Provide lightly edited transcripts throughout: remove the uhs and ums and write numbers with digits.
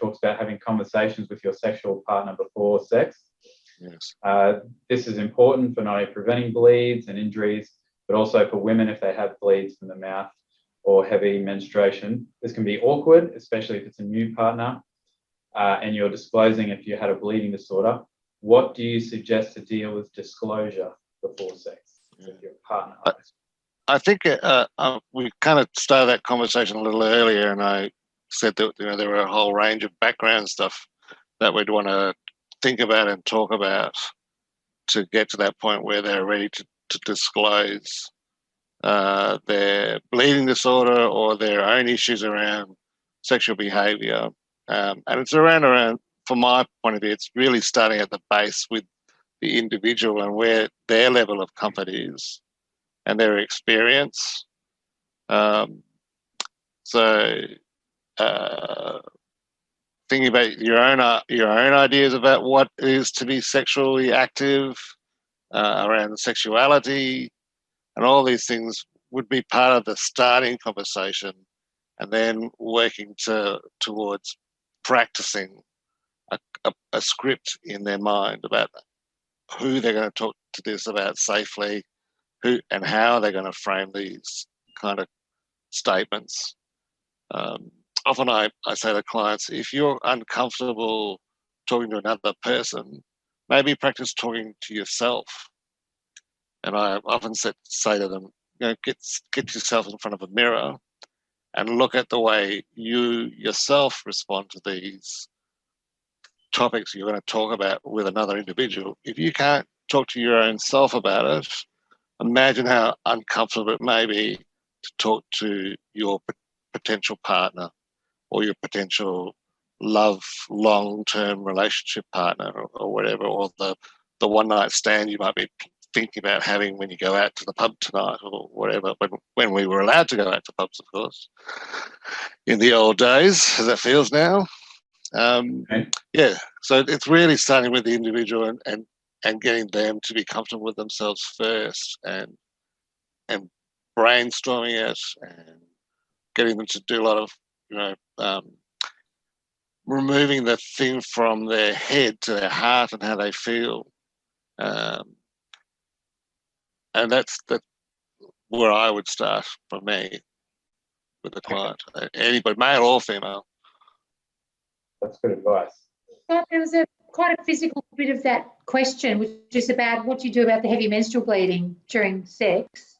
talks about having conversations with your sexual partner before sex. Yes. This is important for not only preventing bleeds and injuries, but also for women if they have bleeds from the mouth or heavy menstruation. This can be awkward, especially if it's a new partner and you're disclosing if you had a bleeding disorder. What do you suggest to deal with disclosure before sex with your partner? I think we kind of started that conversation a little earlier, and I said that there were a whole range of background stuff that we'd want to think about and talk about to get to that point where they're ready to disclose their bleeding disorder or their own issues around sexual behaviour. And it's around, from my point of view, it's really starting at the base with the individual and where their level of comfort is and their experience. Thinking about your own ideas about what it is to be sexually active, around sexuality, and all these things would be part of the starting conversation, and then working towards practicing a script in their mind about who they're going to talk to this about safely, who and how they're going to frame these kind of statements. Often I say to clients, if you're uncomfortable talking to another person, maybe practice talking to yourself. And I often say to them, get yourself in front of a mirror and look at the way you yourself respond to these topics you're going to talk about with another individual. If you can't talk to your own self about it, imagine how uncomfortable it may be to talk to your potential partner or your potential long-term relationship partner or whatever, or the one-night stand you might be thinking about having when you go out to the pub tonight or whatever, when we were allowed to go out to pubs, of course, in the old days, as it feels now. Yeah, so it's really starting with the individual and getting them to be comfortable with themselves first and brainstorming it and getting them to do a lot of, removing the thing from their head to their heart and how they feel. And that's where I would start for me with the client, anybody, male or female. That's good advice. But there was quite a physical bit of that question, which is about what do you do about the heavy menstrual bleeding during sex.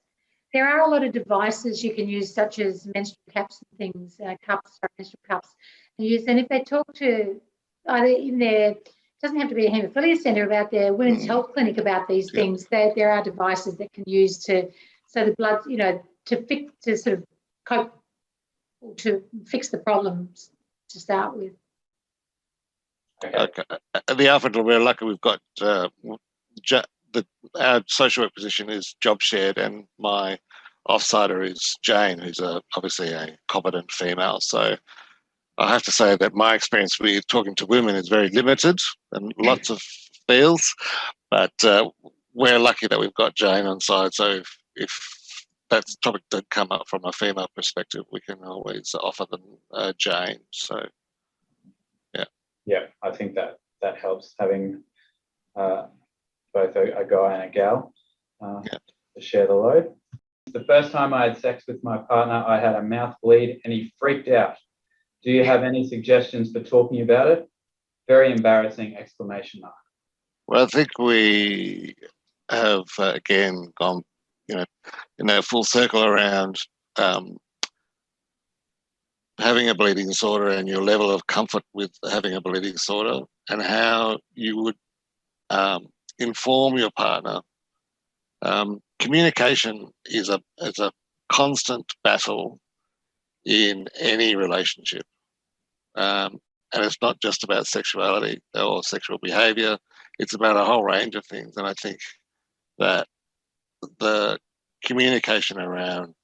There are a lot of devices you can use, such as menstrual caps and things, menstrual cups, and if they talk to either in their, it doesn't have to be a haemophilia centre, about their women's health clinic about these things, there are devices that can use so the blood, to sort of cope, to fix the problems to start with. Okay. At the Alfred, we're lucky we've got our social work position is job shared, and my off-sider is Jane, who's obviously a competent female. So I have to say that my experience with talking to women is very limited and lots of feels, but we're lucky that we've got Jane on side. So if that topic did come up from a female perspective, we can always offer them Jane. So, yeah. Yeah, I think that helps, having both a guy and a gal to share the load. The first time I had sex with my partner, I had a mouth bleed and he freaked out. Do you have any suggestions for talking about it? Very embarrassing, exclamation mark. Well, I think we have, again, gone, full circle around having a bleeding disorder and your level of comfort with having a bleeding disorder, and how you would inform your partner. Communication is a constant battle in any relationship. And it's not just about sexuality or sexual behaviour, it's about a whole range of things. And I think that the communication around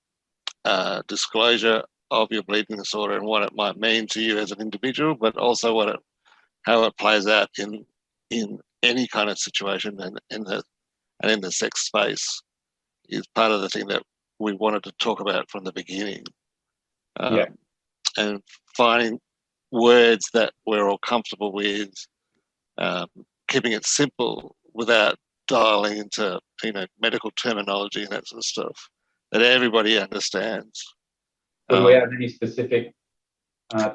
disclosure of your bleeding disorder and what it might mean to you as an individual, but also how it plays out in any kind of situation and in the sex space, is part of the thing that we wanted to talk about from the beginning. And finding words that we're all comfortable with, keeping it simple without dialing into, medical terminology and that sort of stuff that everybody understands. Would we have any specific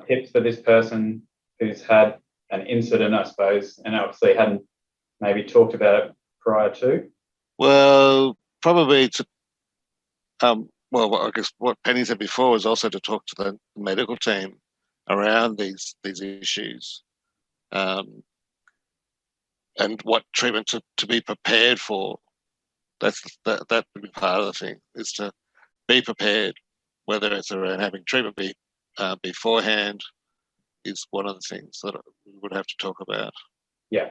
tips for this person who's had an incident, I suppose, and obviously hadn't maybe talked about it prior to? Well, probably to, I guess what Penny said before was also to talk to the medical team around these issues, and what treatment to be prepared for. That would be part of the thing, is to be prepared, whether it's around having treatment beforehand is one of the things that we would have to talk about. Yeah.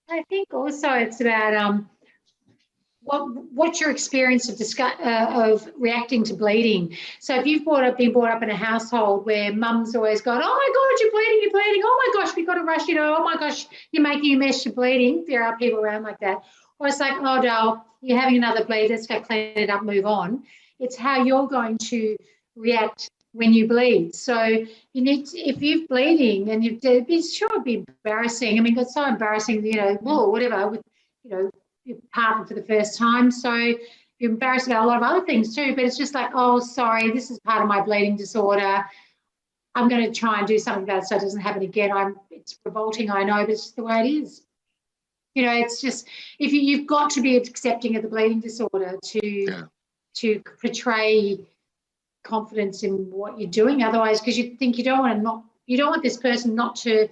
I think also it's about what's your experience of reacting to bleeding. So if you've been brought up in a household where mum's always gone, oh my God, you're bleeding. Oh my gosh, we've got to rush, oh my gosh, you're making a mess, you're bleeding. There are people around like that. Or it's like, oh, doll, you're having another bleed, let's go clean it up, move on. It's how you're going to react when you bleed. So you need to, if you're bleeding and it'd be embarrassing. I mean, it's so embarrassing, whatever, with, your partner for the first time. So you're embarrassed about a lot of other things too, but it's just like, oh, sorry, this is part of my bleeding disorder. I'm going to try and do something about it so it doesn't happen again. It's revolting, I know, but it's just the way it is. It's just, if you've got to be accepting of the bleeding disorder to portray confidence in what you're doing. Otherwise, because you think you don't want this person not to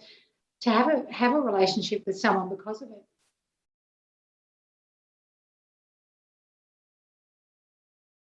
have a relationship with someone because of it.